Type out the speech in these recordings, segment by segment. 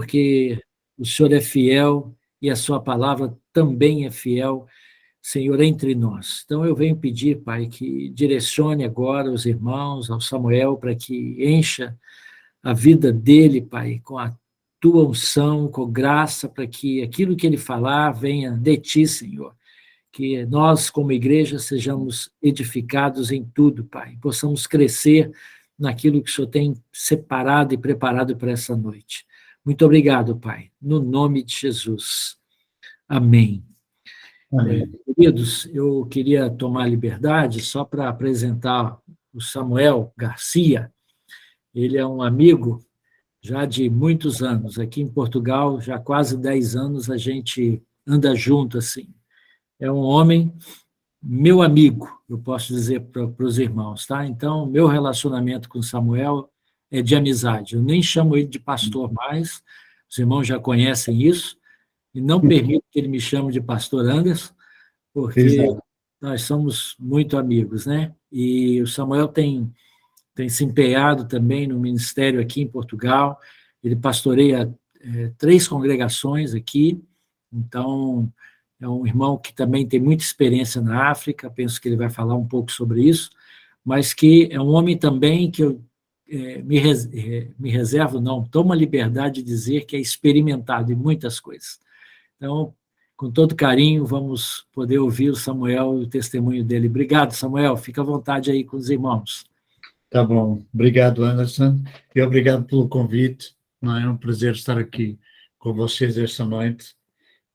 porque o Senhor é fiel e a sua palavra também é fiel, Senhor, entre nós. Então eu venho pedir, Pai, que direcione agora os irmãos, ao Samuel, para que encha a vida dele, Pai, com a tua unção, com graça, para que aquilo que ele falar venha de ti, Senhor. Que nós, como igreja, sejamos edificados em tudo, Pai. Possamos crescer naquilo que o Senhor tem separado e preparado para essa noite. Muito obrigado, Pai. No nome de Jesus. Amém. Amém. Queridos, eu queria tomar liberdade só para apresentar o Samuel Garcia. Ele é um amigo já de muitos anos. Aqui em Portugal, já quase 10 anos, a gente anda junto, assim. É um homem, meu amigo, eu posso dizer para os irmãos, tá? Então, meu relacionamento com Samuel é de amizade. Eu nem chamo ele de pastor mais, os irmãos já conhecem isso, e não permito que ele me chame de pastor Anderson, porque Exato. nós somos muito amigos, né? E o Samuel tem se empenhado também no ministério aqui em Portugal, ele pastoreia 3 congregações aqui, então é um irmão que também tem muita experiência na África, penso que ele vai falar um pouco sobre isso, mas que é um homem também que eu me reservo, não, tomo a liberdade de dizer que é experimentado em muitas coisas. Então, com todo carinho, vamos poder ouvir o Samuel e o testemunho dele. Obrigado, Samuel, fica à vontade aí com os irmãos. Tá bom, obrigado, Anderson, e obrigado pelo convite, não é? É um prazer estar aqui com vocês esta noite,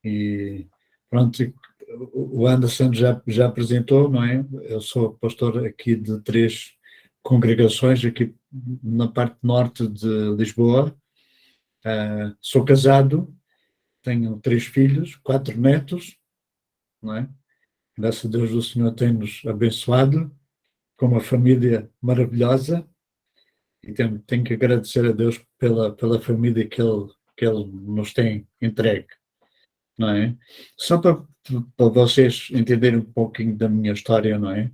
e pronto, o Anderson já apresentou, não é? Eu sou pastor aqui de 3 congregações, aqui na parte norte de Lisboa. Sou casado, tenho 3 filhos, 4 netos, não é? Graças a Deus o Senhor tem-nos abençoado com uma família maravilhosa, e tenho que agradecer a Deus pela família que ele nos tem entregue, não é? Só para vocês entenderem um pouquinho da minha história, não é?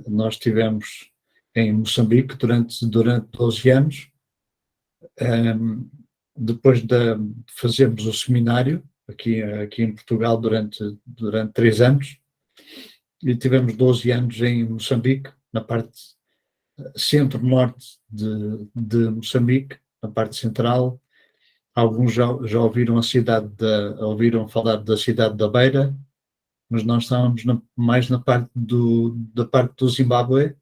Nós estivemos em Moçambique durante 12 anos, depois de fazermos o seminário aqui em Portugal durante 3 anos, e tivemos 12 anos em Moçambique, na parte centro-norte de Moçambique, na parte central. Alguns já ouviram ouviram falar da cidade da Beira, mas nós estávamos mais na parte da parte do Zimbábue,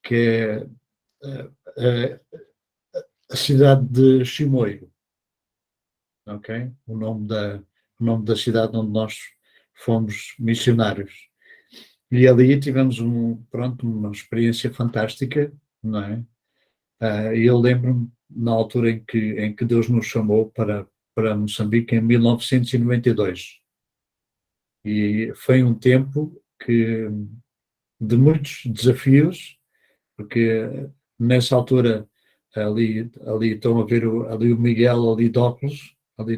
que é a cidade de Chimoio, ok? O nome da cidade onde nós fomos missionários. E ali tivemos uma experiência fantástica, não é? E eu lembro-me na altura em que Deus nos chamou para Moçambique, em 1992. E foi um tempo de muitos desafios, porque nessa altura ali estão a ver ali o Miguel ali de óculos, ali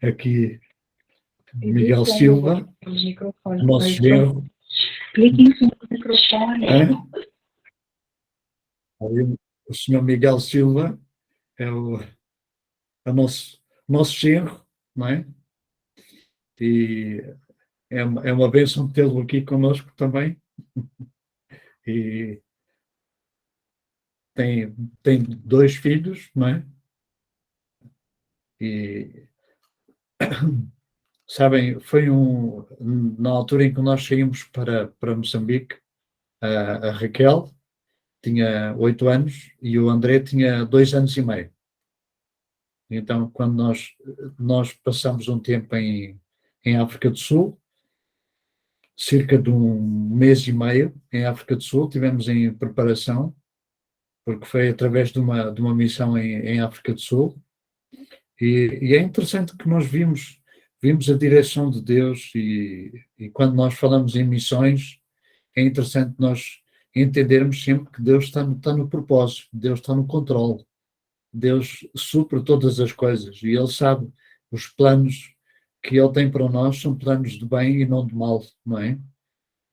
aqui Miguel Silva, nosso genro. Clique em microfone. Ali, o senhor Miguel Silva é o nosso genro, não é? E é uma bênção tê-lo aqui conosco também. E tem 2 filhos, não é? E sabem, foi na altura em que nós saímos para Moçambique, a Raquel tinha 8 anos e o André tinha 2 anos e meio. Então, quando nós passamos um tempo em África do Sul, cerca de 1 mês e meio em África do Sul, tivemos em preparação, porque foi através de uma missão em África do Sul, e é interessante que nós vimos a direção de Deus, e quando nós falamos em missões, é interessante nós entendermos sempre que Deus está no propósito, Deus está no controle, Deus supre todas as coisas, e Ele sabe os planos que Ele tem para nós são planos de bem e não de mal, não é?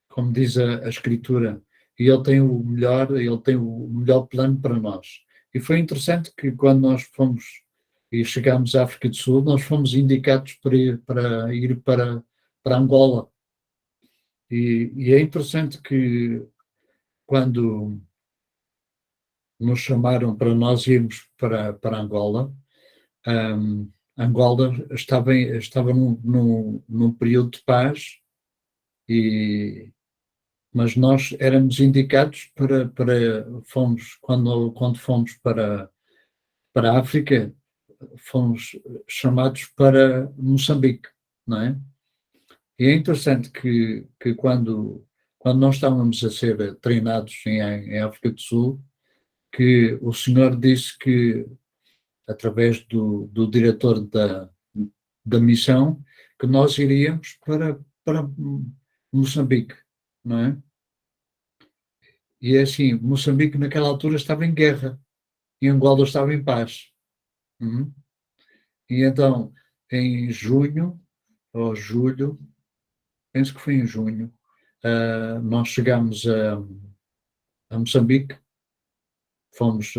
Como diz a Escritura, e Ele tem o melhor plano para nós. E foi interessante que quando nós fomos e chegámos à África do Sul, nós fomos indicados para Angola. E é interessante que quando nos chamaram para nós irmos para Angola, Angola estava num período de paz, mas nós éramos indicados quando fomos para a África, fomos chamados para Moçambique, não é? E é interessante que quando nós estávamos a ser treinados em África do Sul, que o senhor disse que, através do diretor da missão, que nós iríamos para Moçambique, não é? E é assim, Moçambique naquela altura estava em guerra e Angola estava em paz. Uhum. E então, em junho ou julho, penso que foi em junho, nós chegámos a Moçambique, fomos,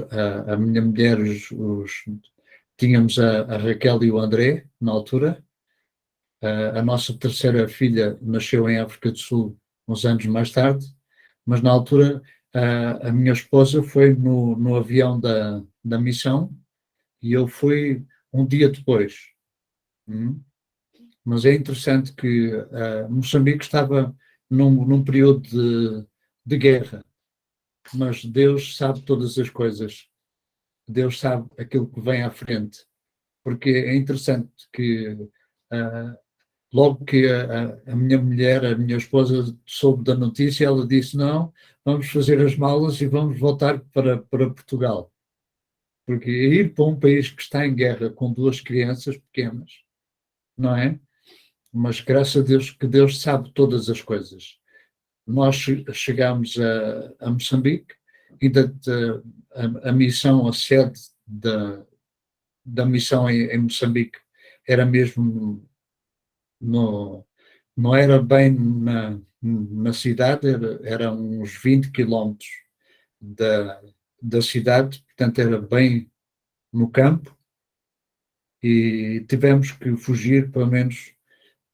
a minha mulher, tínhamos a Raquel e o André, na altura. A nossa terceira filha nasceu em África do Sul uns anos mais tarde, mas na altura a minha esposa foi no avião da missão e eu fui um dia depois. Mas é interessante que Moçambique estava num período de guerra, mas Deus sabe todas as coisas. Deus sabe aquilo que vem à frente. Porque é interessante que logo que a minha mulher, a minha esposa, soube da notícia, ela disse: não, vamos fazer as malas e vamos voltar para Portugal. Porque ir para um país que está em guerra com duas crianças pequenas, não é? Mas graças a Deus que Deus sabe todas as coisas. Nós chegámos a Moçambique e a missão, a sede da missão em Moçambique era mesmo não era bem na cidade, era uns 20 quilómetros da cidade, portanto era bem no campo e tivemos que fugir pelo menos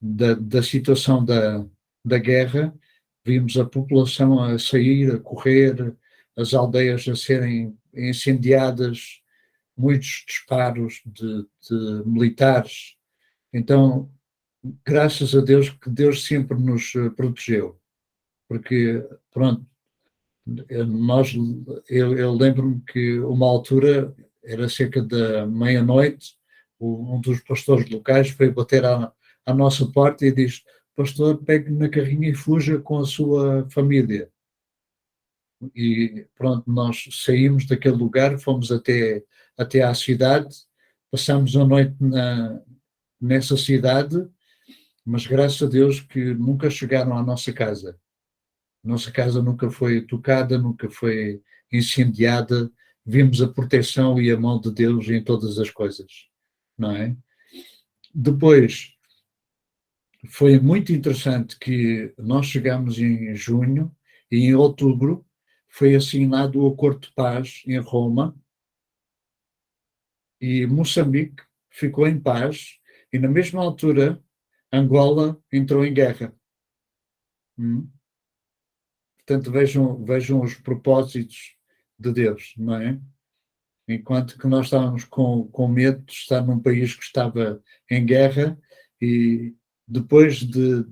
da situação da guerra. Vimos a população a sair, a correr, as aldeias a serem incendiadas, muitos disparos de militares. Então, graças a Deus que Deus sempre nos protegeu, porque, pronto, eu lembro-me que uma altura, era cerca da meia-noite, um dos pastores locais foi bater à nossa porta e diz: pastor, pegue na carrinha e fuja com a sua família. E pronto, nós saímos daquele lugar, fomos até à cidade, passamos a noite nessa cidade, mas graças a Deus que nunca chegaram à nossa casa. Nossa casa nunca foi tocada, nunca foi incendiada. Vimos a proteção e a mão de Deus em todas as coisas, não é? Depois, foi muito interessante que nós chegámos em junho e em outubro foi assinado o Acordo de Paz em Roma e Moçambique ficou em paz e na mesma altura Angola entrou em guerra. Portanto, vejam os propósitos de Deus, não é? Enquanto que nós estávamos com medo de estar num país que estava em guerra e depois de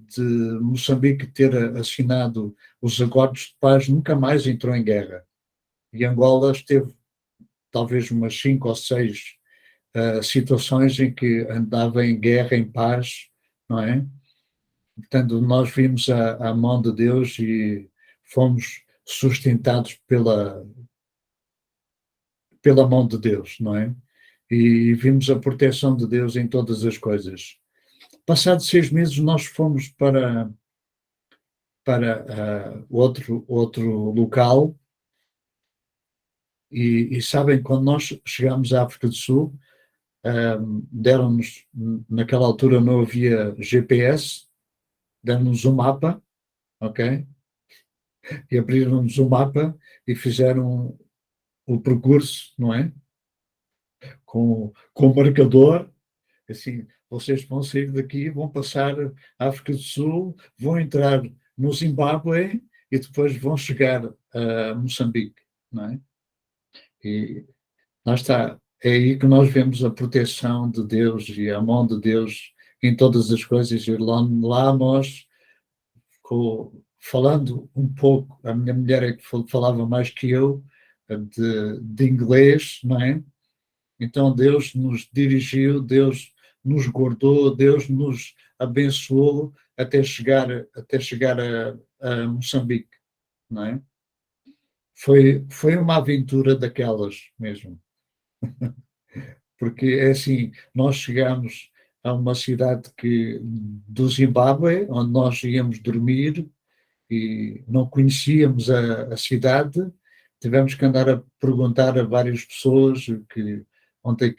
Moçambique ter assinado os acordos de paz, nunca mais entrou em guerra. E Angola esteve talvez umas 5 ou 6 situações em que andava em guerra, em paz, não é? Portanto, nós vimos a mão de Deus e fomos sustentados pela mão de Deus, não é? E vimos a proteção de Deus em todas as coisas. Passados 6 meses, nós fomos para outro local e sabem, quando nós chegámos à África do Sul, deram-nos, naquela altura não havia GPS, deram-nos um mapa, ok? E abriram-nos o mapa e fizeram o percurso, não é? Com o marcador, assim, vocês vão sair daqui, vão passar a África do Sul, vão entrar no Zimbábue e depois vão chegar a Moçambique, não é? E lá está, é aí que nós vemos a proteção de Deus e a mão de Deus em todas as coisas. E lá nós, falando um pouco, a minha mulher é que falava mais que eu, de inglês, não é? Então Deus nos dirigiu, Deus nos guardou, Deus nos abençoou até chegar a Moçambique, não é? Foi uma aventura daquelas mesmo, porque é assim, nós chegamos a uma cidade do Zimbábue, onde nós íamos dormir e não conhecíamos a cidade, tivemos que andar a perguntar a várias pessoas onde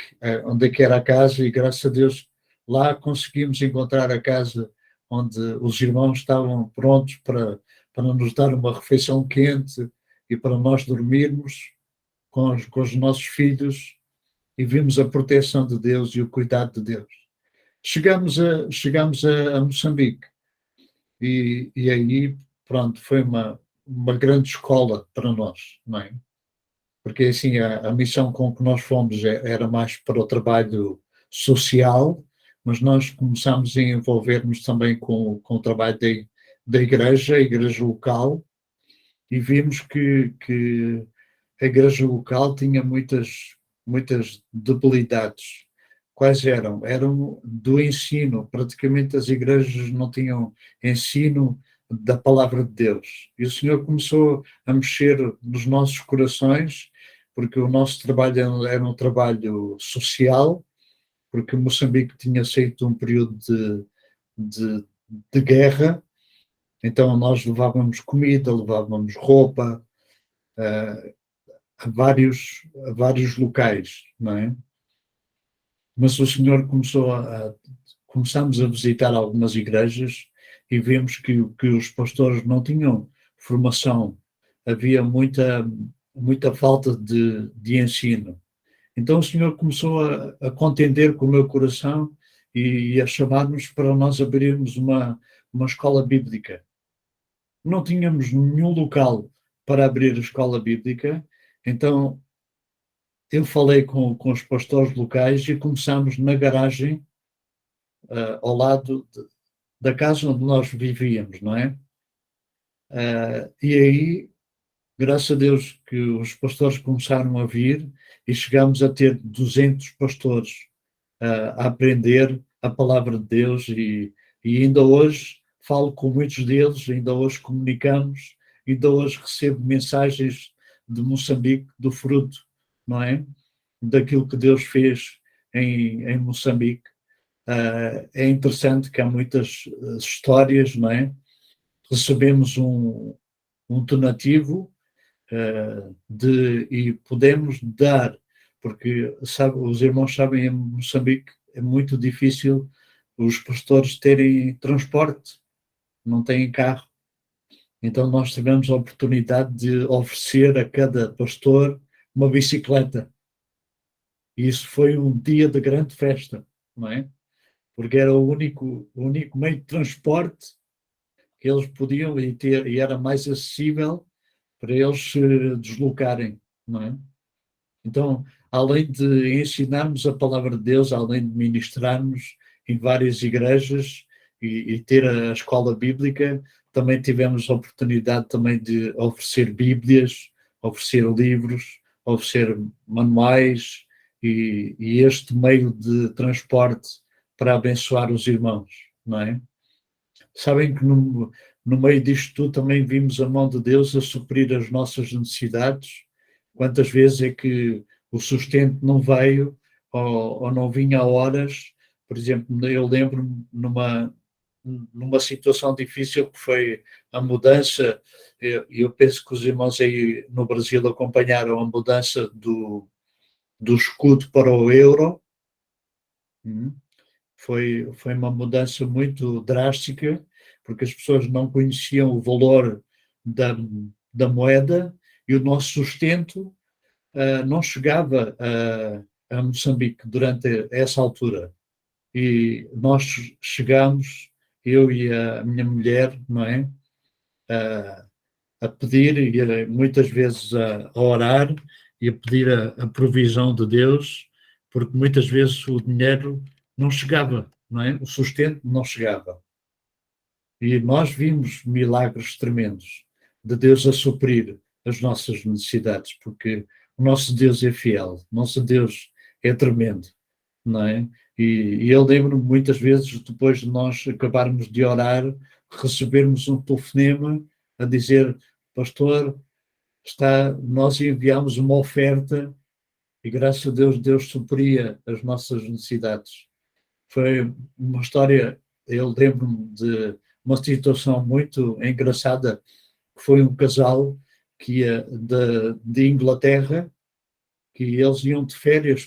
é que era a casa e graças a Deus lá conseguimos encontrar a casa onde os irmãos estavam prontos para nos dar uma refeição quente e para nós dormirmos com os nossos filhos e vimos a proteção de Deus e o cuidado de Deus. Chegamos a Moçambique e aí, pronto, foi uma grande escola para nós, não é? Porque assim, a missão com que nós fomos era mais para o trabalho social, mas nós começámos a envolver-nos também com o trabalho da igreja, a igreja local, e vimos que a igreja local tinha muitas debilidades. Quais eram? Eram do ensino. Praticamente as igrejas não tinham ensino da palavra de Deus. E o Senhor começou a mexer nos nossos corações, porque o nosso trabalho era um trabalho social, porque Moçambique tinha saído de um período de guerra, então nós levávamos comida, levávamos roupa, a vários locais, não é? Mas o Senhor começamos a visitar algumas igrejas e vimos que os pastores não tinham formação, havia muita falta de ensino. Então o Senhor começou a contender com o meu coração e a chamar-nos para nós abrirmos uma escola bíblica. Não tínhamos nenhum local para abrir a escola bíblica, então eu falei com os pastores locais e começámos na garagem, ao lado da casa onde nós vivíamos, não é? E aí, graças a Deus, que os pastores começaram a vir e chegámos a ter 200 pastores a aprender a palavra de Deus e ainda hoje falo com muitos deles, ainda hoje comunicamos, ainda hoje recebo mensagens de Moçambique, do fruto, não é? Daquilo que Deus fez em Moçambique. É interessante que há muitas histórias, não é? Recebemos um donativo e podemos dar, porque os irmãos sabem, em Moçambique é muito difícil os pastores terem transporte, não têm carro. Então nós tivemos a oportunidade de oferecer a cada pastor uma bicicleta. E isso foi um dia de grande festa, não é? Porque era o único meio de transporte que eles podiam e era mais acessível para eles se deslocarem, não é? Então, além de ensinarmos a palavra de Deus, além de ministrarmos em várias igrejas e ter a escola bíblica, também tivemos a oportunidade também de oferecer bíblias, oferecer livros, oferecer manuais e este meio de transporte para abençoar os irmãos, não é? Sabem que no meio disto tudo também vimos a mão de Deus a suprir as nossas necessidades. Quantas vezes é que o sustento não veio ou não vinha a horas? Por exemplo, eu lembro-me numa situação difícil que foi a mudança, eu penso que os irmãos aí no Brasil acompanharam a mudança do escudo para o euro. Foi uma mudança muito drástica, porque as pessoas não conheciam o valor da moeda e o nosso sustento não chegava a Moçambique durante essa altura. E nós chegámos, eu e a minha mulher, não é? A pedir, e muitas vezes a orar, e a pedir a provisão de Deus, porque muitas vezes o dinheiro não chegava, não é? O sustento não chegava. E nós vimos milagres tremendos de Deus a suprir as nossas necessidades, porque o nosso Deus é fiel, o nosso Deus é tremendo, não é? E eu lembro-me muitas vezes, depois de nós acabarmos de orar, recebermos um telefonema a dizer: pastor, nós enviámos uma oferta e graças a Deus, Deus supria as nossas necessidades. Foi uma história, eu lembro-me de uma situação muito engraçada, que foi um casal que ia de Inglaterra, que eles iam de férias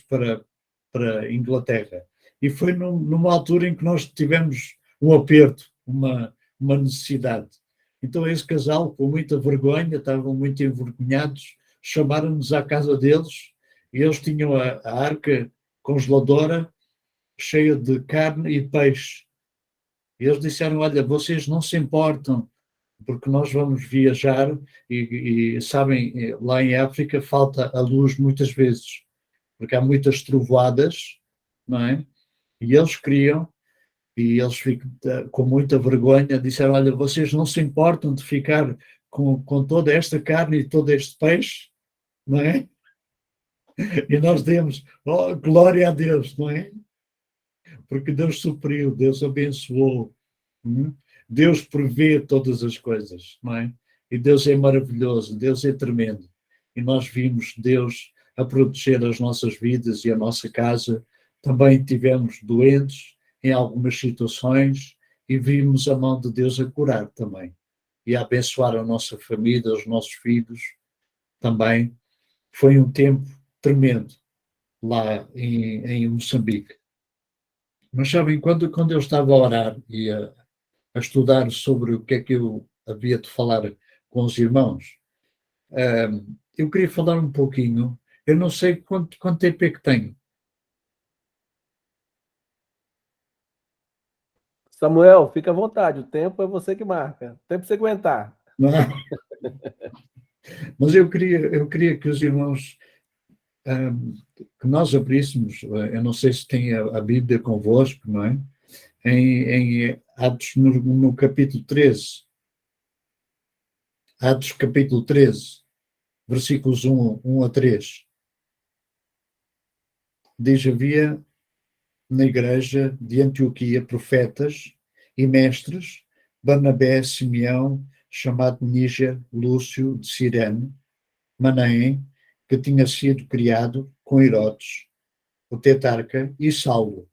para Inglaterra. E foi numa altura em que nós tivemos um aperto, uma necessidade. Então esse casal, com muita vergonha, estavam muito envergonhados, chamaram-nos à casa deles, e eles tinham a arca congeladora cheia de carne e peixe. E eles disseram: olha, vocês não se importam, porque nós vamos viajar e sabem, lá em África falta a luz muitas vezes, porque há muitas trovoadas, não é? E eles queriam, e eles ficam com muita vergonha, disseram: olha, vocês não se importam de ficar com toda esta carne e todo este peixe, não é? E nós demos: oh, glória a Deus, não é? Porque Deus supriu, Deus abençoou, Deus prevê todas as coisas, não é? E Deus é maravilhoso, Deus é tremendo. E nós vimos Deus a proteger as nossas vidas e a nossa casa. Também tivemos doentes em algumas situações e vimos a mão de Deus a curar também. E a abençoar a nossa família, os nossos filhos também. Foi um tempo tremendo lá em Moçambique. Mas sabem, quando eu estava a orar e a estudar sobre o que é que eu havia de falar com os irmãos, eu queria falar um pouquinho. Eu não sei quanto tempo é que tenho. Samuel, fica à vontade, o tempo é você que marca. O tempo você aguentar. Não é? Mas eu queria que os irmãos, que nós abríssemos, eu não sei se tem a Bíblia convosco, não é? Em Atos, no capítulo 13. Atos, capítulo 13, versículos 1 a 3. Diz: havia na igreja de Antioquia profetas e mestres, Barnabé, Simeão, chamado Níger, Lúcio de Cirene, Manaém, que tinha sido criado com Herodes, o tetrarca, e Saulo.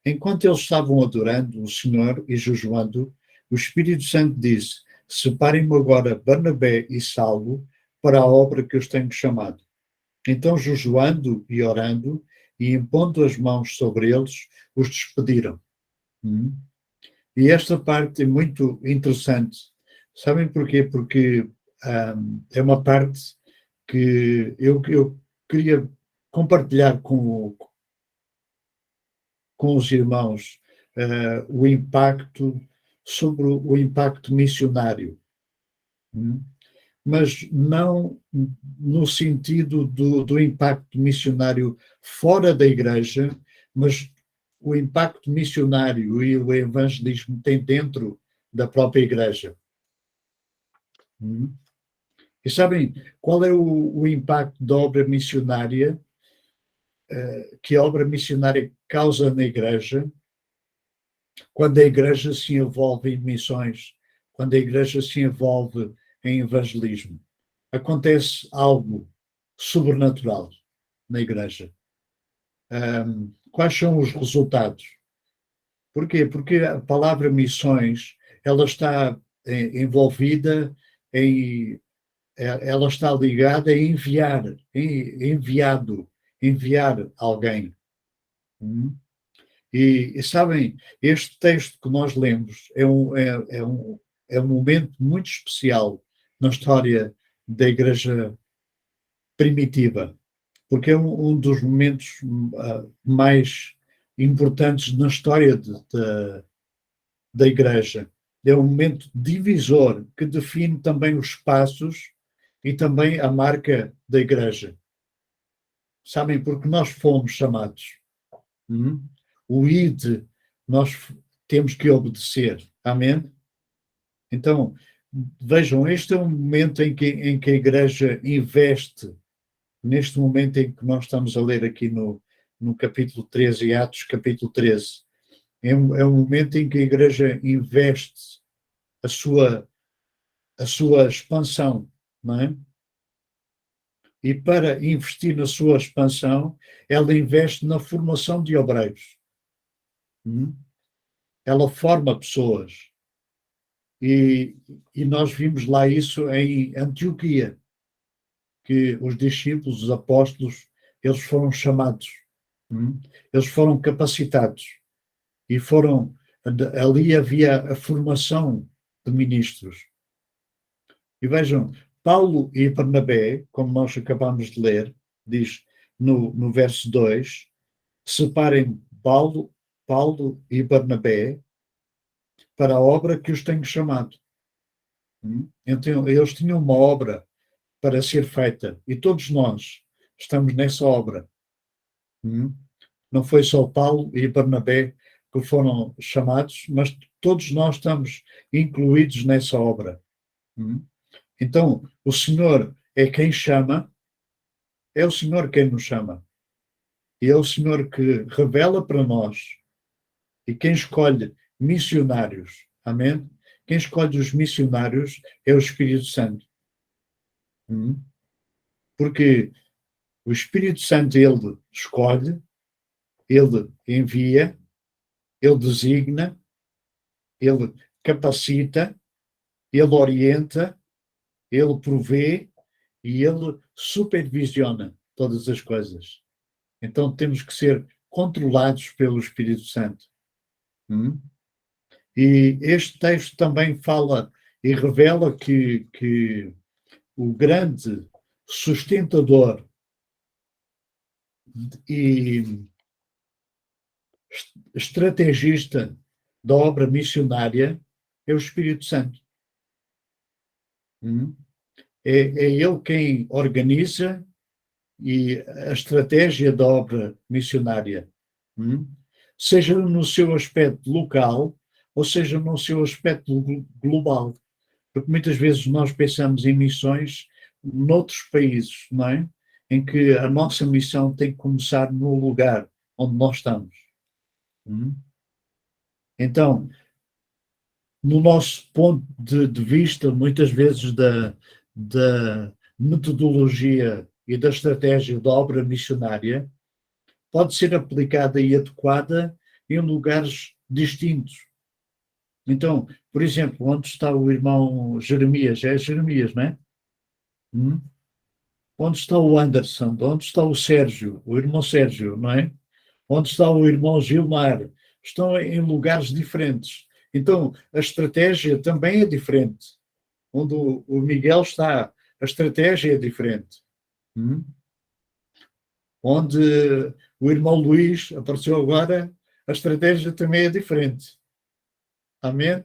Enquanto eles estavam adorando o Senhor e jejuando, o Espírito Santo disse: separem-me agora Barnabé e Saulo para a obra que os tenho chamado. Então, jejuando e orando, e impondo as mãos sobre eles, os despediram. E esta parte é muito interessante. Sabem porquê? Porque é uma parte que eu queria compartilhar com os irmãos, o impacto, sobre o impacto missionário. Mas não no sentido do impacto missionário fora da igreja, mas o impacto missionário e o evangelismo tem dentro da própria igreja. E sabem qual é o impacto da obra missionária, que a obra missionária causa na igreja, quando a igreja se envolve em missões, quando a igreja se envolve em evangelismo? Acontece algo sobrenatural na igreja. Quais são os resultados? Porquê? Porque a palavra missões, ela está envolvida ela está ligada a enviar alguém. E sabem, este texto que nós lemos é um momento muito especial na história da igreja primitiva. porque é um dos momentos mais importantes na história da Igreja. É um momento divisor que define também os passos e também a marca da Igreja. Sabem, porque nós fomos chamados. O ide, nós temos que obedecer. Amém? Então, vejam, este é um momento em que a Igreja investe, neste momento em que nós estamos a ler aqui no capítulo 13, Atos capítulo 13. É um momento em que a Igreja investe a sua expansão, não é? E para investir na sua expansão, ela investe na formação de obreiros. Ela forma pessoas. E nós vimos lá isso em Antioquia, que os discípulos, os apóstolos, eles foram chamados, eles foram capacitados e ali havia a formação de ministros. E vejam, Paulo e Barnabé, como nós acabamos de ler, diz no verso 2, separem Paulo e Barnabé para a obra que os tenho chamado. Então, eles tinham uma obra para ser feita e todos nós estamos nessa obra. Não foi só Paulo e Barnabé que foram chamados, mas todos nós estamos incluídos nessa obra. Então, o Senhor é quem chama, é o Senhor quem nos chama. E é o Senhor que revela para nós e quem escolhe missionários. Amém? Quem escolhe os missionários é o Espírito Santo. Porque o Espírito Santo, ele escolhe, ele envia, ele designa, ele capacita, ele orienta, ele provê e ele supervisiona todas as coisas. Então temos que ser controlados pelo Espírito Santo. E este texto também fala e revela que o grande sustentador e estrategista da obra missionária é o Espírito Santo. É ele quem organiza e a estratégia da obra missionária, seja no seu aspecto local ou seja no seu aspecto global. Porque muitas vezes nós pensamos em missões noutros países, não é? Em que a nossa missão tem que começar no lugar onde nós estamos. Então, no nosso ponto de vista, muitas vezes da metodologia e da estratégia da obra missionária, pode ser aplicada e adequada em lugares distintos. Então, por exemplo, onde está o irmão Jeremias? É Jeremias, não é? Onde está o Anderson? Onde está o Sérgio? O irmão Sérgio, não é? Onde está o irmão Gilmar? Estão em lugares diferentes. Então, a estratégia também é diferente. Onde o Miguel está, a estratégia é diferente. Onde o irmão Luís apareceu agora, a estratégia também é diferente. Amém?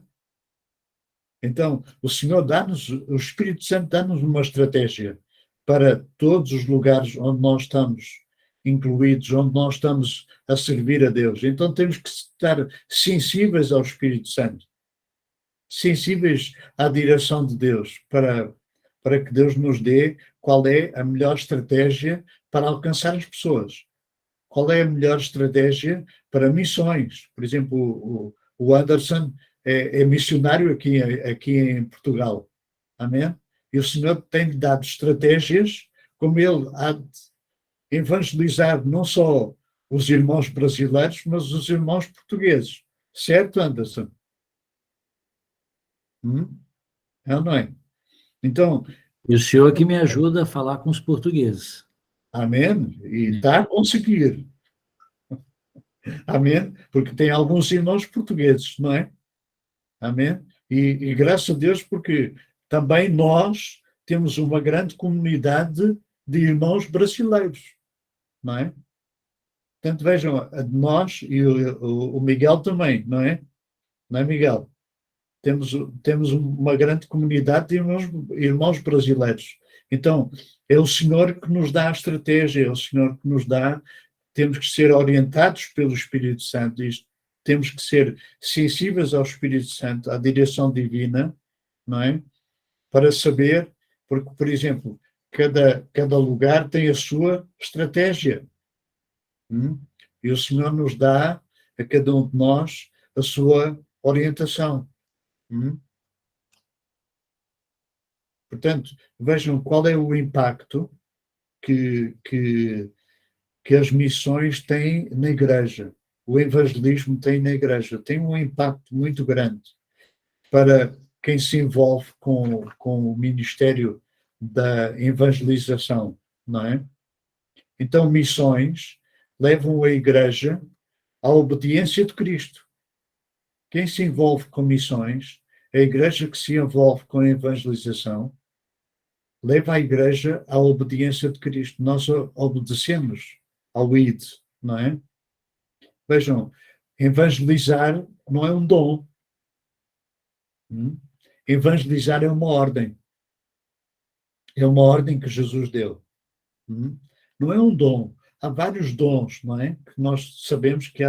Então, o Senhor dá-nos, o Espírito Santo dá-nos uma estratégia para todos os lugares onde nós estamos incluídos, onde nós estamos a servir a Deus. Então temos que estar sensíveis ao Espírito Santo, sensíveis à direção de Deus, para que Deus nos dê qual é a melhor estratégia para alcançar as pessoas. Qual é a melhor estratégia para missões? Por exemplo, o Anderson é missionário aqui em Portugal. Amém? E o Senhor tem-lhe dado estratégias como ele há de evangelizar não só os irmãos brasileiros, mas os irmãos portugueses. Certo, Anderson? É ou não é? Então... E o senhor que me ajuda a falar com os portugueses. Amém? E está a conseguir. Amém? Porque tem alguns irmãos portugueses, não é? Amém? E graças a Deus, porque também nós temos uma grande comunidade de irmãos brasileiros. não é? Portanto, vejam, nós e o Miguel também, não é? Não é, Miguel? Temos uma grande comunidade de irmãos brasileiros. Então, é o Senhor que nos dá a estratégia, é o Senhor que nos dá. Temos que ser orientados pelo Espírito Santo, temos que ser sensíveis ao Espírito Santo, à direção divina, não é? Para saber, porque, por exemplo, cada lugar tem a sua estratégia. E o Senhor nos dá, a cada um de nós, a sua orientação. Portanto, vejam qual é o impacto que as missões têm na igreja. O evangelismo tem na igreja. Tem um impacto muito grande para quem se envolve com o ministério da evangelização, não é? Então, missões levam a igreja à obediência de Cristo. Quem se envolve com missões, a igreja que se envolve com a evangelização, leva a igreja à obediência de Cristo. Nós obedecemos ao ID, não é? Vejam, evangelizar não é um dom. Evangelizar é uma ordem. É uma ordem que Jesus deu. Não é um dom. Há vários dons, não é? Que nós sabemos que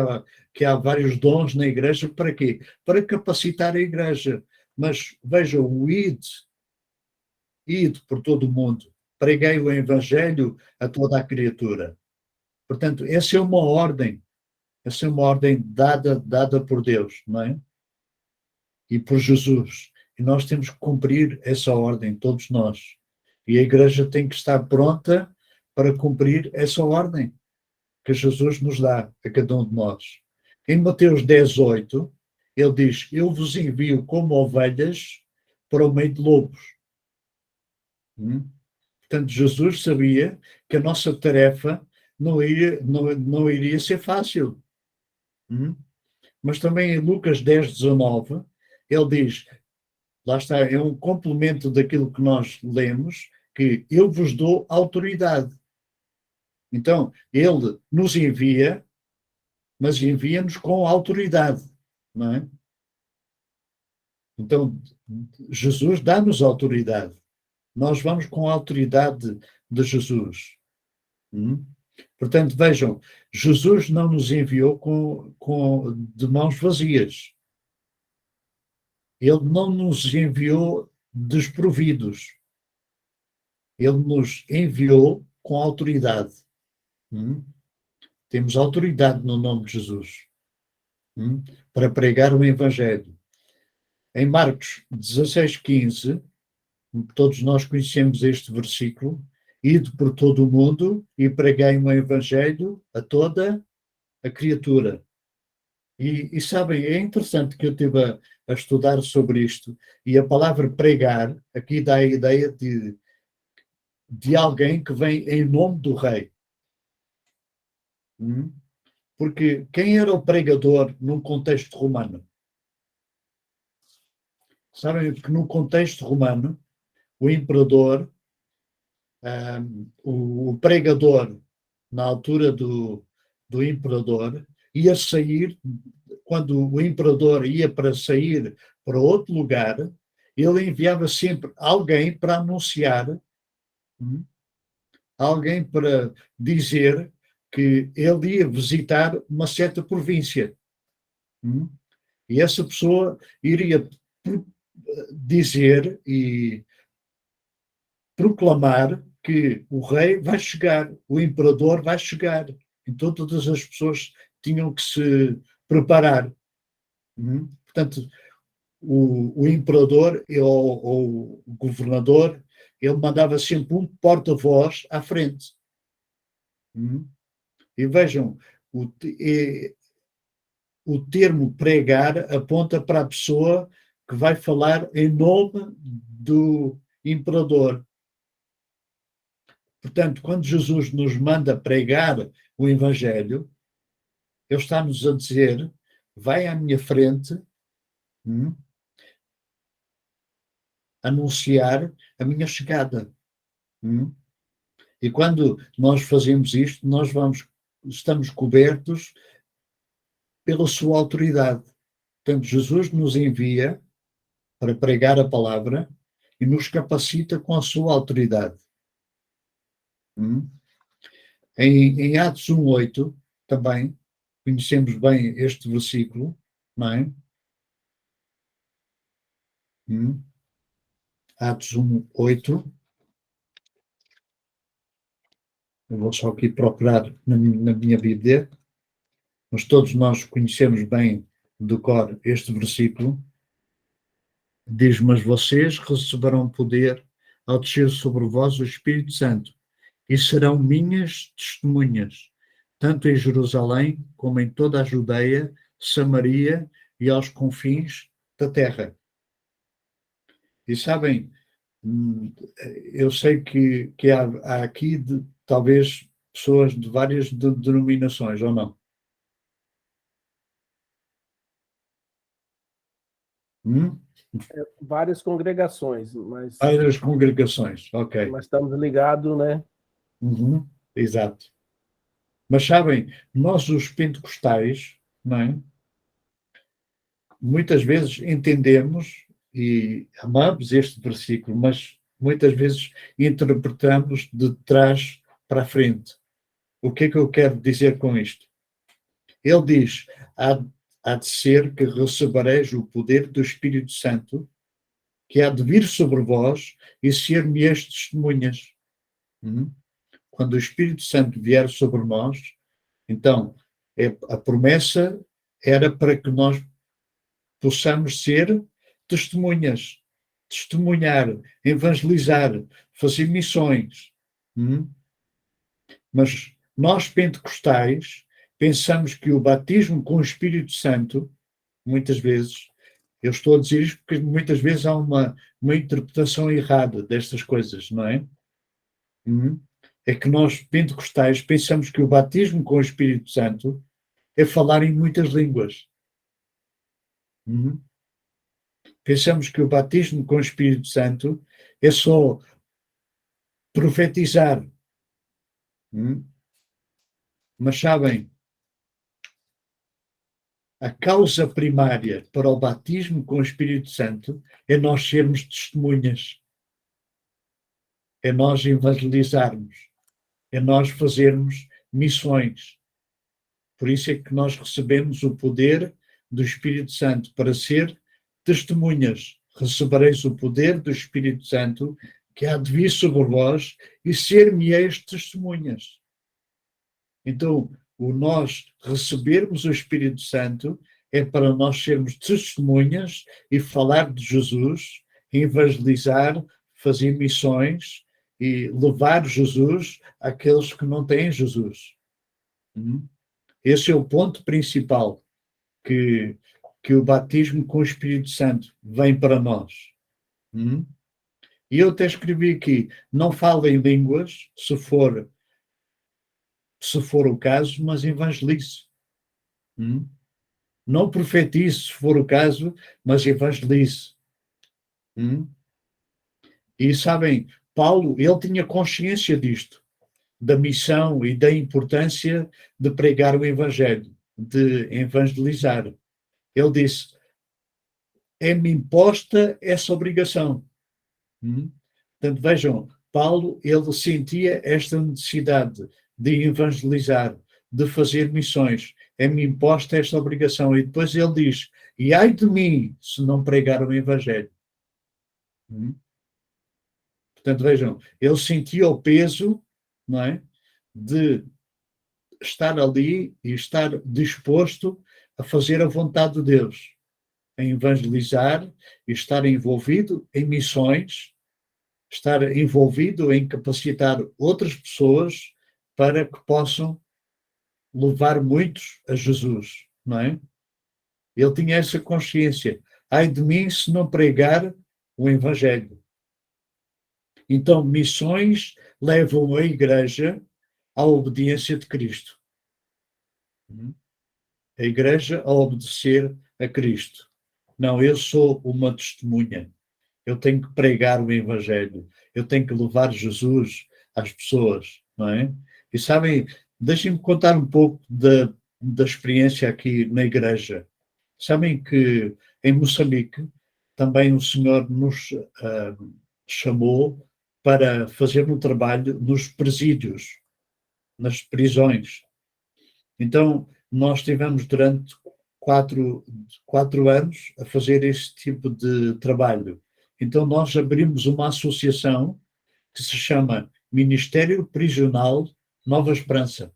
há vários dons na igreja. Para quê? Para capacitar a igreja. Mas vejam, o ID por todo o mundo. Preguei o evangelho a toda a criatura. Portanto, essa é uma ordem. Essa é uma ordem dada por Deus, não é? E por Jesus. E nós temos que cumprir essa ordem, todos nós. E a igreja tem que estar pronta para cumprir essa ordem que Jesus nos dá a cada um de nós. Em Mateus 10:8, ele diz: eu vos envio como ovelhas para o meio de lobos. Portanto, Jesus sabia que a nossa tarefa não iria ser fácil. Mas também em Lucas 10:19, ele diz, lá está, é um complemento daquilo que nós lemos, que eu vos dou autoridade. Então, ele nos envia, mas envia-nos com autoridade, não é? Então, Jesus dá-nos autoridade. Nós vamos com a autoridade de Jesus. Portanto, vejam, Jesus não nos enviou de mãos vazias. Ele não nos enviou desprovidos. Ele nos enviou com autoridade. Temos autoridade no nome de Jesus para pregar o Evangelho. Em Marcos 16:15, todos nós conhecemos este versículo: ide por todo o mundo e preguei o Evangelho a toda a criatura. E sabem, é interessante que eu estive a estudar sobre isto, e a palavra pregar aqui dá a ideia de alguém que vem em nome do rei. Porque quem era o pregador num contexto romano? Sabem que no contexto romano, o imperador, o pregador, na altura do imperador, ia sair, quando o imperador ia para sair para outro lugar, ele enviava sempre alguém para anunciar, alguém para dizer que ele ia visitar uma certa província. E essa pessoa iria dizer e proclamar que o rei vai chegar, o imperador vai chegar. Então todas as pessoas tinham que se preparar. Portanto, o imperador ou o governador, ele mandava sempre um porta-voz à frente. E vejam, o termo pregar aponta para a pessoa que vai falar em nome do imperador. Portanto, quando Jesus nos manda pregar o Evangelho, ele está-nos a dizer: vai à minha frente anunciar a minha chegada. E quando nós fazemos isto, estamos cobertos pela sua autoridade. Portanto, Jesus nos envia para pregar a palavra e nos capacita com a sua autoridade. Em Atos 1:8, também, conhecemos bem este versículo, não é? Atos 1:8. Eu vou só aqui procurar na minha Bíblia, mas todos nós conhecemos bem do cor este versículo. Diz: mas vocês receberão poder ao descer sobre vós o Espírito Santo e serão minhas testemunhas, tanto em Jerusalém como em toda a Judeia, Samaria e aos confins da terra. E sabem, eu sei que há aqui talvez pessoas de várias denominações, ou não? Várias congregações, mas Várias congregações, ok. estamos ligados, né? Exato. Mas sabem, nós os pentecostais, não é? Muitas vezes entendemos e amamos este versículo, mas muitas vezes interpretamos de trás para a frente. O que é que eu quero dizer com isto? Ele diz: há de ser que recebereis o poder do Espírito Santo, que há de vir sobre vós e ser-me-eis testemunhas. Quando o Espírito Santo vier sobre nós, então a promessa era para que nós possamos ser testemunhas, testemunhar, evangelizar, fazer missões. Mas nós pentecostais pensamos que o batismo com o Espírito Santo, muitas vezes, eu estou a dizer isto porque muitas vezes há uma interpretação errada destas coisas, não é? É que nós pentecostais pensamos que o batismo com o Espírito Santo é falar em muitas línguas. Pensamos que o batismo com o Espírito Santo é só profetizar. Mas sabem, a causa primária para o batismo com o Espírito Santo é nós sermos testemunhas. É nós evangelizarmos. É nós fazermos missões. Por isso é que nós recebemos o poder do Espírito Santo para ser testemunhas. Recebereis o poder do Espírito Santo que há de vir sobre vós e ser-me-eis testemunhas. Então, o nós recebermos o Espírito Santo é para nós sermos testemunhas e falar de Jesus, evangelizar, fazer missões e levar Jesus àqueles que não têm Jesus. Esse é o ponto principal que o batismo com o Espírito Santo vem para nós. E eu até escrevi aqui: não falo em línguas, se for o caso, mas evangelize. Não profetize, se for o caso, mas evangelize. E sabem, Paulo, ele tinha consciência disto, da missão e da importância de pregar o Evangelho, de evangelizar. Ele disse: é-me imposta essa obrigação. Portanto, vejam, Paulo, ele sentia esta necessidade de evangelizar, de fazer missões. É-me imposta esta obrigação. E depois ele diz: e ai de mim se não pregar o Evangelho. Portanto, vejam, ele sentia o peso, não é, de estar ali e estar disposto a fazer a vontade de Deus, a evangelizar e estar envolvido em missões, estar envolvido em capacitar outras pessoas para que possam levar muitos a Jesus, não é? Ele tinha essa consciência. Ai de mim se não pregar o Evangelho. Então, missões levam a Igreja à obediência de Cristo. A Igreja a obedecer a Cristo. Não, eu sou uma testemunha. Eu tenho que pregar o Evangelho. Eu tenho que levar Jesus às pessoas, não é? E sabem, deixem-me contar um pouco da experiência aqui na igreja. Sabem que em Moçambique também o Senhor nos chamou para fazer um trabalho nos presídios, nas prisões. Então, nós tivemos durante quatro anos a fazer esse tipo de trabalho. Então, nós abrimos uma associação que se chama Ministério Prisional Nova Esperança.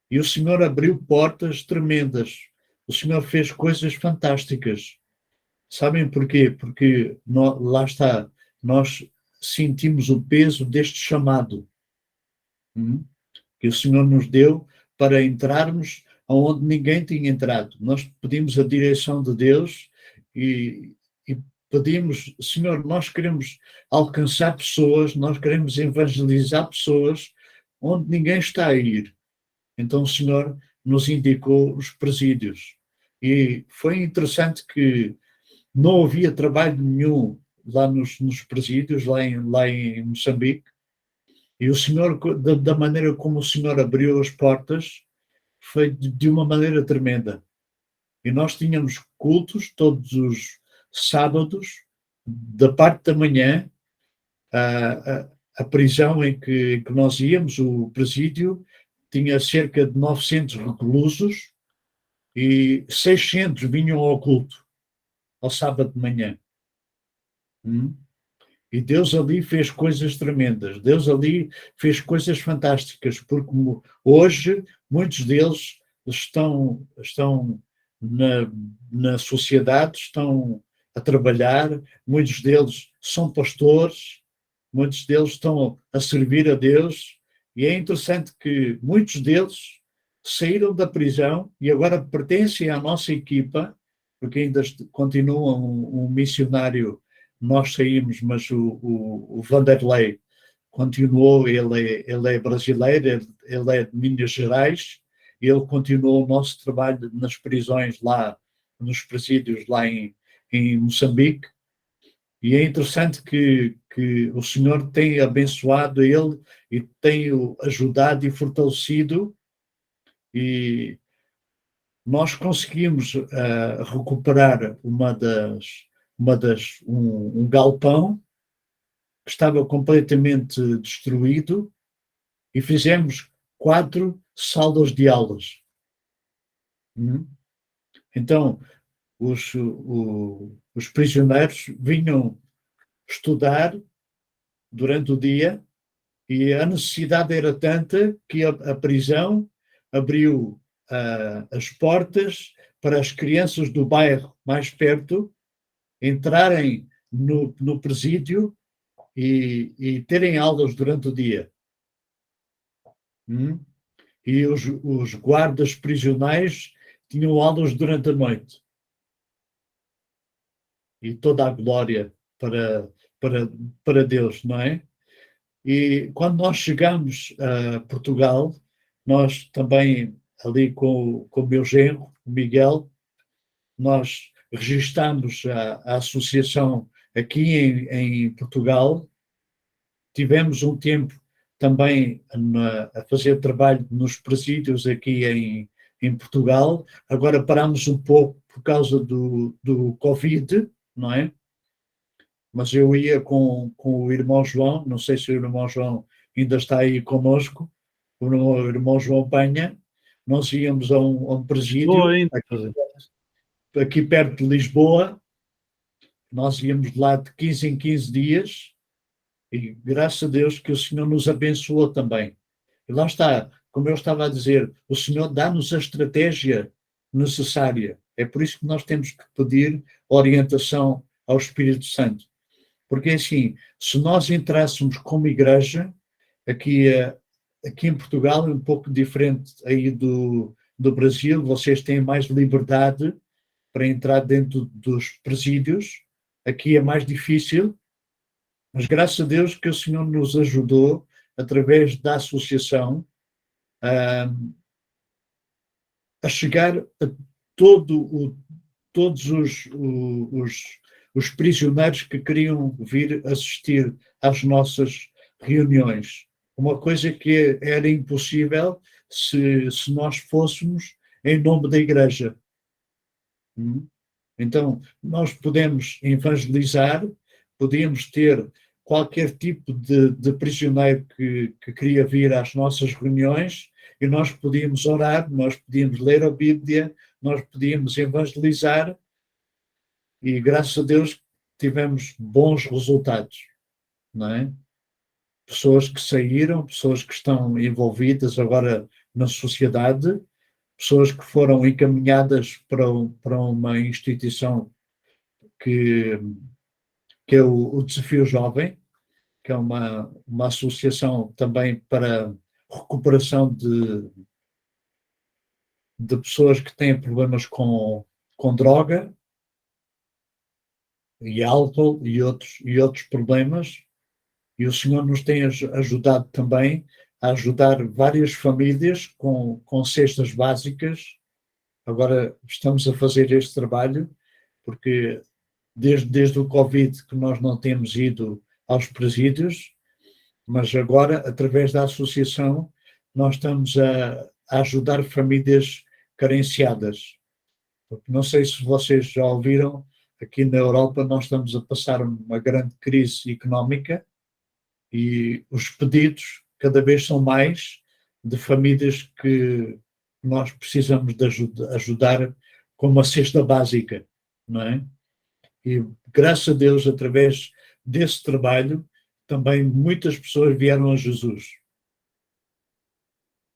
E o Senhor abriu portas tremendas. O Senhor fez coisas fantásticas. Sabem porquê? Porque lá está, nós sentimos o peso deste chamado que o Senhor nos deu para entrarmos onde ninguém tinha entrado. Nós pedimos a direção de Deus e pedimos, Senhor, nós queremos alcançar pessoas, nós queremos evangelizar pessoas onde ninguém está a ir. Então o Senhor nos indicou os presídios. E foi interessante que não havia trabalho nenhum lá nos presídios, lá em Moçambique. E o Senhor, da maneira como o Senhor abriu as portas, foi de uma maneira tremenda. E nós tínhamos cultos todos os sábados, da parte da manhã, a prisão em que nós íamos, o presídio, tinha cerca de 900 reclusos e 600 vinham ao culto, ao sábado de manhã. E Deus ali fez coisas tremendas, Deus ali fez coisas fantásticas, porque hoje muitos deles estão na sociedade, estão a trabalhar, muitos deles são pastores, muitos deles estão a servir a Deus, e é interessante que muitos deles saíram da prisão e agora pertencem à nossa equipa, porque ainda continua um missionário. Nós saímos, mas o Vanderlei continuou, ele é brasileiro, ele é de Minas Gerais, ele continuou o nosso trabalho nas prisões lá, nos presídios lá em Moçambique, e é interessante que o Senhor tem abençoado ele e tem o ajudado e fortalecido, e nós conseguimos recuperar um galpão que estava completamente destruído e fizemos 4 salas de aulas. Então, os prisioneiros vinham estudar durante o dia e a necessidade era tanta que a prisão abriu as portas para as crianças do bairro mais perto entrarem no presídio e terem aulas durante o dia. E os guardas prisionais tinham aulas durante a noite. E toda a glória para Deus, não é? E quando nós chegamos a Portugal, nós também, ali com o meu genro, o Miguel, nós registámos a associação aqui em Portugal. Tivemos um tempo também a fazer trabalho nos presídios aqui em Portugal. Agora paramos um pouco por causa do Covid, não é? Mas eu ia com o irmão João, não sei se o irmão João ainda está aí conosco, o irmão João Penha, nós íamos a um presídio aqui perto de Lisboa, nós íamos lá de 15 em 15 dias, e graças a Deus que o Senhor nos abençoou também. E lá está, como eu estava a dizer, o Senhor dá-nos a estratégia necessária. É por isso que nós temos que pedir orientação ao Espírito Santo. Porque assim, se nós entrássemos como igreja, aqui em Portugal é um pouco diferente aí do Brasil, vocês têm mais liberdade para entrar dentro dos presídios, aqui é mais difícil, mas graças a Deus que o Senhor nos ajudou, através da associação, a chegar a todos os prisioneiros que queriam vir assistir às nossas reuniões. Uma coisa que era impossível se nós fôssemos em nome da igreja. Então, nós podemos evangelizar, podíamos ter qualquer tipo de prisioneiro que queria vir às nossas reuniões, e nós podíamos orar, nós podíamos ler a Bíblia, nós podíamos evangelizar, e graças a Deus tivemos bons resultados, não é? Pessoas que saíram, pessoas que estão envolvidas agora na sociedade, pessoas que foram encaminhadas para uma instituição que é o Desafio Jovem, que é uma associação também para recuperação de pessoas que têm problemas com droga e álcool e outros problemas. E o Senhor nos tem ajudado também a ajudar várias famílias com cestas básicas. Agora estamos a fazer este trabalho, porque desde o Covid que nós não temos ido aos presídios, mas agora, através da associação, nós estamos a ajudar famílias carenciadas. Porque não sei se vocês já ouviram, aqui na Europa nós estamos a passar uma grande crise económica e os pedidos cada vez são mais de famílias que nós precisamos de ajudar com uma cesta básica, não é? E graças a Deus, através desse trabalho, também muitas pessoas vieram a Jesus.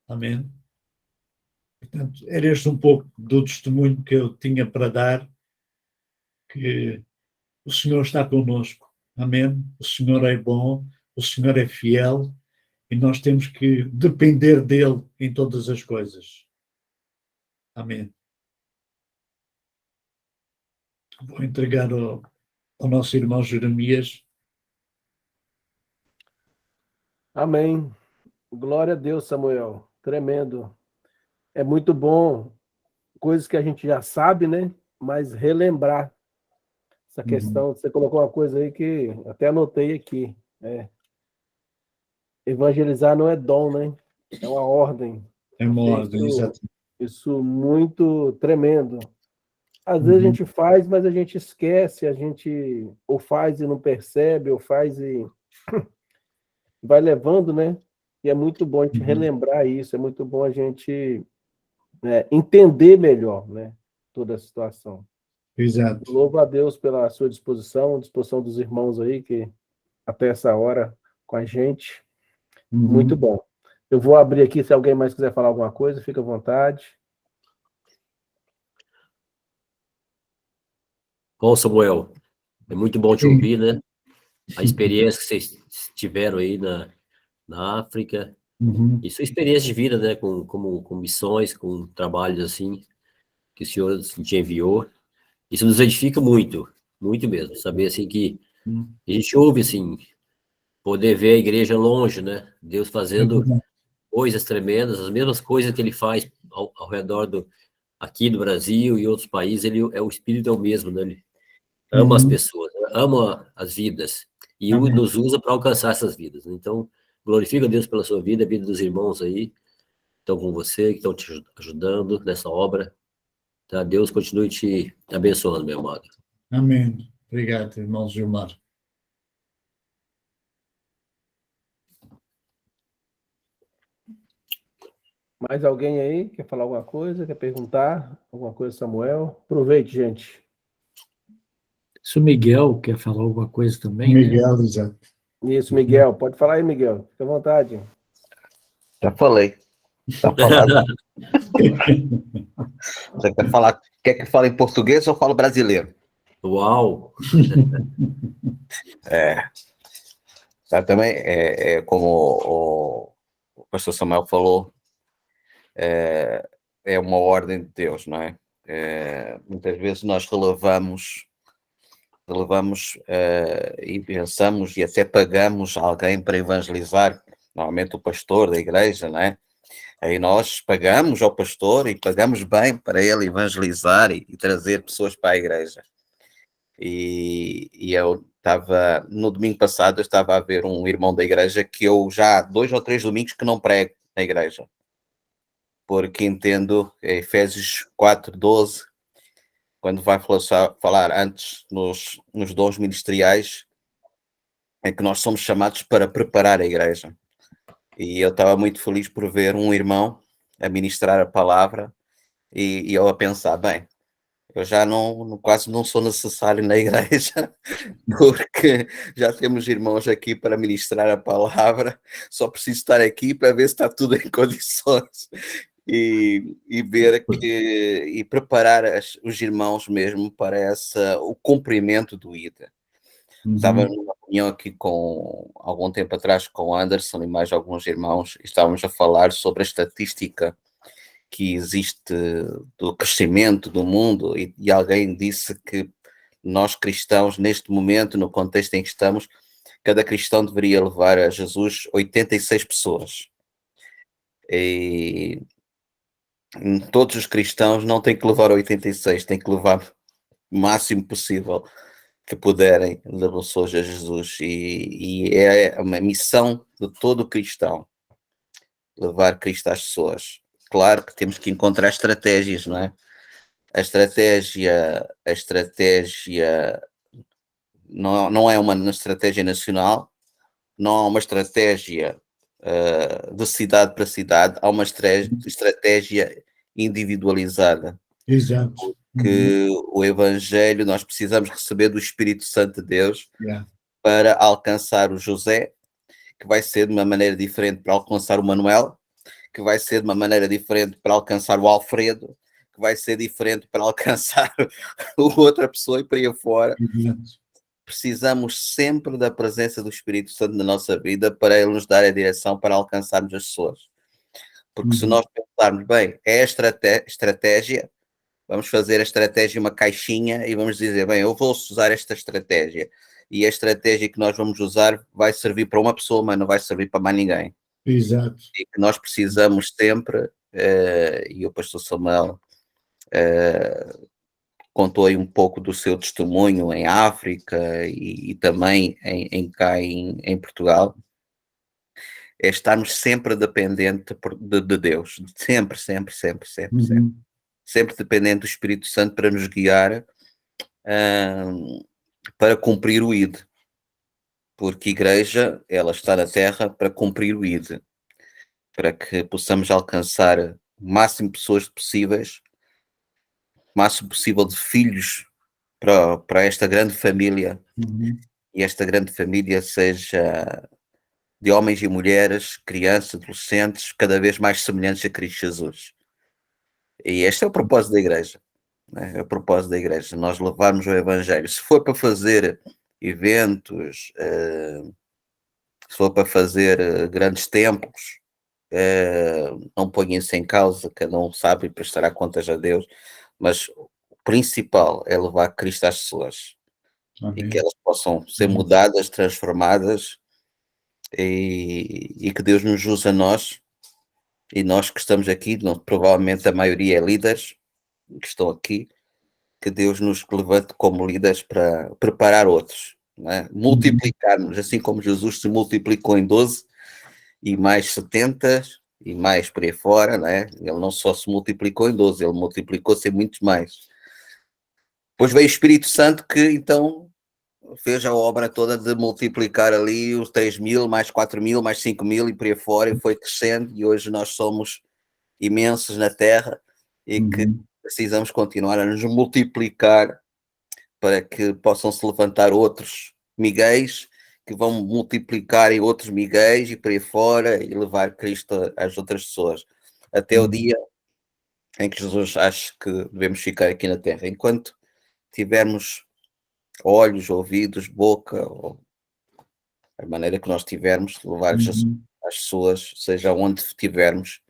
Amém? Portanto, era este um pouco do testemunho que eu tinha para dar, que o Senhor está conosco. Amém? O Senhor é bom, o Senhor é fiel, e nós temos que depender dele em todas as coisas. Amém. Vou entregar ao nosso irmão Jeremias. Amém. Glória a Deus, Samuel. Tremendo. É muito bom, coisas que a gente já sabe, né? Mas relembrar essa questão. Você colocou uma coisa aí que até anotei aqui. Evangelizar não é dom, né? É uma ordem. É uma ordem, exato. Isso muito tremendo. Às vezes a gente faz, mas a gente esquece, a gente ou faz e não percebe, ou faz e vai levando, né? E é muito bom a gente relembrar isso, é muito bom a gente entender melhor, né? Toda a situação. Exato. Louvo a Deus pela sua disposição dos irmãos aí, que até essa hora com a gente. Muito bom. Eu vou abrir aqui, se alguém mais quiser falar alguma coisa, fica à vontade. Bom, Samuel, é muito bom te ouvir, né? A experiência que vocês tiveram aí na África, e sua experiência de vida, né? Com missões, com trabalhos assim, que o Senhor te enviou. Isso nos edifica muito, muito mesmo. Saber assim que a gente ouve assim, poder ver a igreja longe, né? Deus fazendo coisas tremendas, as mesmas coisas que ele faz ao redor aqui do Brasil e outros países, o Espírito é o mesmo, né? Ele ama as pessoas, ama as vidas, e nos usa para alcançar essas vidas. Então, glorifica a Deus pela sua vida, a vida dos irmãos aí, que estão com você, que estão te ajudando nessa obra. Tá? Deus continue te abençoando, meu amado. Amém. Obrigado, irmão Gilmar. Mais alguém aí quer falar alguma coisa, quer perguntar alguma coisa, Samuel? Aproveite, gente. Se o Miguel quer falar alguma coisa também, Miguel, né? exato. Isso, Miguel. Pode falar aí, Miguel. Fica à vontade. Já falei. Tá falado. Você quer que eu fale em português ou falo brasileiro? Uau! Também, como o pastor Samuel falou, é uma ordem de Deus, não é? Muitas vezes nós relevamos e pensamos e até pagamos alguém para evangelizar, normalmente o pastor da igreja, não é? Aí nós pagamos ao pastor e pagamos bem para ele evangelizar e trazer pessoas para a igreja. E no domingo passado, eu estava a ver um irmão da igreja que eu já há 2 ou 3 domingos que não prego na igreja, porque entendo Efésios 4:12, quando vai falar antes nos dons ministeriais, é que nós somos chamados para preparar a igreja. E eu estava muito feliz por ver um irmão a ministrar a palavra e eu a pensar, bem, eu já quase não sou necessário na igreja, porque já temos irmãos aqui para ministrar a palavra, só preciso estar aqui para ver se está tudo em condições e ver e preparar os irmãos mesmo para o cumprimento do IDA. Estava numa reunião aqui algum tempo atrás com o Anderson e mais alguns irmãos, e estávamos a falar sobre a estatística que existe do crescimento do mundo, e alguém disse que nós cristãos, neste momento, no contexto em que estamos, cada cristão deveria levar a Jesus 86 pessoas. E todos os cristãos não têm que levar 86, têm que levar o máximo possível que puderem levar pessoas a Jesus. E é uma missão de todo cristão, levar Cristo às pessoas. Claro que temos que encontrar estratégias, não é? A estratégia não é uma estratégia nacional, não há uma estratégia de cidade para cidade, há uma estratégia individualizada. Exato. Que o Evangelho, nós precisamos receber do Espírito Santo de Deus para alcançar o José, que vai ser de uma maneira diferente para alcançar o Manuel, que vai ser de uma maneira diferente para alcançar o Alfredo, que vai ser diferente para alcançar outra pessoa e por aí afora. Precisamos sempre da presença do Espírito Santo na nossa vida para ele nos dar a direção para alcançarmos as pessoas. Porque se nós pensarmos bem, é a estratégia, vamos fazer a estratégia uma caixinha e vamos dizer, bem, eu vou usar esta estratégia. E a estratégia que nós vamos usar vai servir para uma pessoa, mas não vai servir para mais ninguém. Exato. E que nós precisamos sempre, e o pastor Samuel contou aí um pouco do seu testemunho em África e também cá em Portugal, é estarmos sempre dependentes de Deus, sempre. Sempre dependente do Espírito Santo para nos guiar para cumprir o ID. Porque a igreja, ela está na terra para cumprir o ID. Para que possamos alcançar o máximo de pessoas possíveis, o máximo possível de filhos para esta grande família. E esta grande família seja de homens e mulheres, crianças, adolescentes, cada vez mais semelhantes a Cristo Jesus. E este é o propósito da igreja, né? É o propósito da igreja, nós levarmos o Evangelho. Se for para fazer eventos, se for para fazer grandes templos, não ponham isso em causa, cada um sabe e prestará contas a Deus, mas o principal é levar Cristo às pessoas. Amém. E que elas possam ser mudadas, transformadas, e que Deus nos use a nós. E nós que estamos aqui, provavelmente a maioria é líderes que estão aqui, que Deus nos levante como líderes para preparar outros, não é? Multiplicarmos, assim como Jesus se multiplicou em 12 e mais 70 e mais por aí fora, não é? Ele não só se multiplicou em 12, ele multiplicou-se em muitos mais. Depois veio o Espírito Santo que então fez a obra toda de multiplicar ali os 3.000, mais 4.000, mais 5.000 e por aí fora, e foi crescendo, e hoje nós somos imensos na Terra e que precisamos continuar a nos multiplicar para que possam se levantar outros Miguéis que vão multiplicar em outros Miguéis e por aí fora e levar Cristo às outras pessoas até o dia em que Jesus acha que devemos ficar aqui na Terra. Enquanto tivermos olhos, ouvidos, boca, ou a maneira que nós tivermos, levar as pessoas, seja onde estivermos,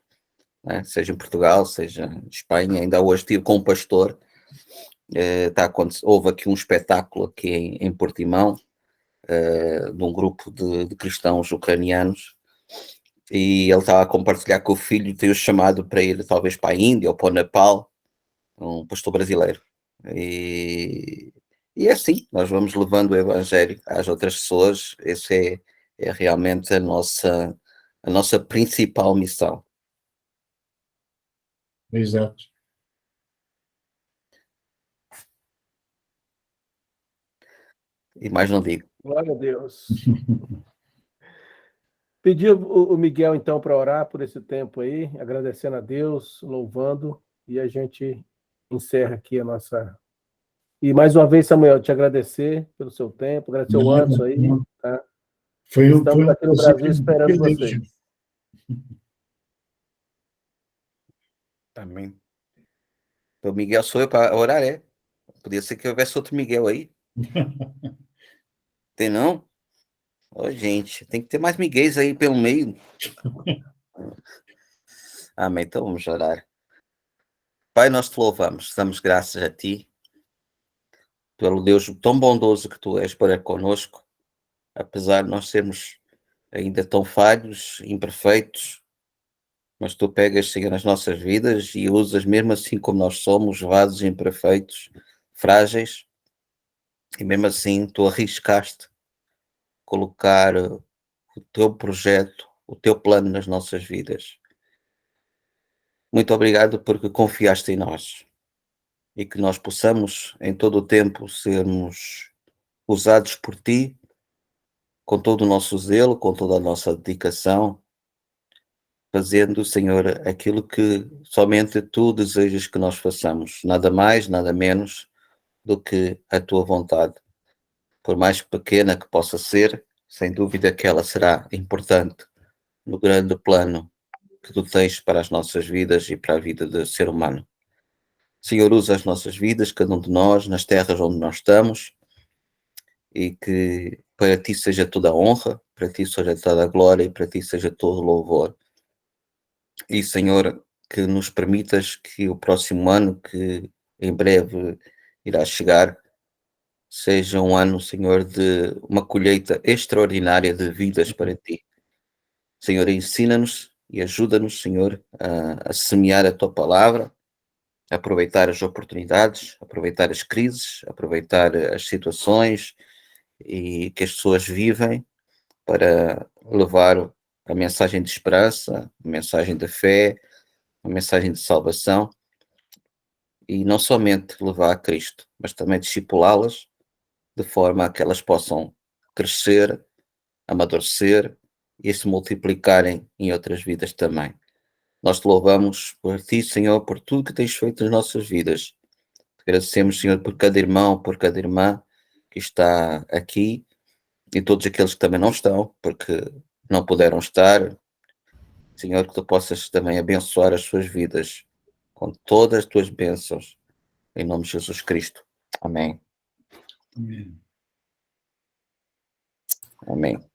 né? Seja em Portugal, seja em Espanha. Ainda hoje estive com um pastor, houve aqui um espetáculo aqui em Portimão, de um grupo de cristãos ucranianos, e ele estava a compartilhar com o filho, tem o chamado para ir talvez para a Índia ou para o Nepal, um pastor brasileiro. E E é assim, nós vamos levando o Evangelho às outras pessoas. Esse é realmente a nossa principal missão. Exato. E mais não digo. Glória a Deus. Pedir o Miguel, então, para orar por esse tempo aí, agradecendo a Deus, louvando, e a gente encerra aqui a nossa. E mais uma vez, Samuel, te agradecer pelo seu tempo, agradecer o Anderson aí, tá? Foi Estamos um aqui no prazer Brasil esperando incrível. vocês. Amém. O Miguel sou eu para orar, é? Podia ser que houvesse outro Miguel aí. Tem não? Ô, gente, tem que ter mais Miguéis aí pelo meio. Amém. Então vamos orar. Pai, nós te louvamos, damos graças a ti, pelo Deus tão bondoso que tu és para conosco, apesar de nós sermos ainda tão falhos, imperfeitos, mas tu pegas, Senhor, nas nossas vidas e usas mesmo assim como nós somos, vasos imperfeitos, frágeis, e mesmo assim tu arriscaste colocar o teu projeto, o teu plano nas nossas vidas. Muito obrigado porque confiaste em nós e que nós possamos em todo o tempo sermos usados por ti com todo o nosso zelo, com toda a nossa dedicação, fazendo, Senhor, aquilo que somente tu desejas que nós façamos, nada mais, nada menos do que a tua vontade. Por mais pequena que possa ser, sem dúvida que ela será importante no grande plano que tu tens para as nossas vidas e para a vida do ser humano. Senhor, usa as nossas vidas, cada um de nós, nas terras onde nós estamos, e que para ti seja toda a honra, para ti seja toda a glória e para ti seja todo o louvor. E, Senhor, que nos permitas que o próximo ano, que em breve irá chegar, seja um ano, Senhor, de uma colheita extraordinária de vidas para ti. Senhor, ensina-nos e ajuda-nos, Senhor, a semear a tua palavra, a aproveitar as oportunidades, aproveitar as crises, aproveitar as situações e que as pessoas vivem para levar a mensagem de esperança, a mensagem de fé, a mensagem de salvação, e não somente levar a Cristo, mas também discipulá-las de forma a que elas possam crescer, amadurecer e se multiplicarem em outras vidas também. Nós te louvamos por ti, Senhor, por tudo que tens feito nas nossas vidas. Te agradecemos, Senhor, por cada irmão, por cada irmã que está aqui e todos aqueles que também não estão, porque não puderam estar. Senhor, que tu possas também abençoar as suas vidas com todas as tuas bênçãos, em nome de Jesus Cristo. Amém. Amém. Amém.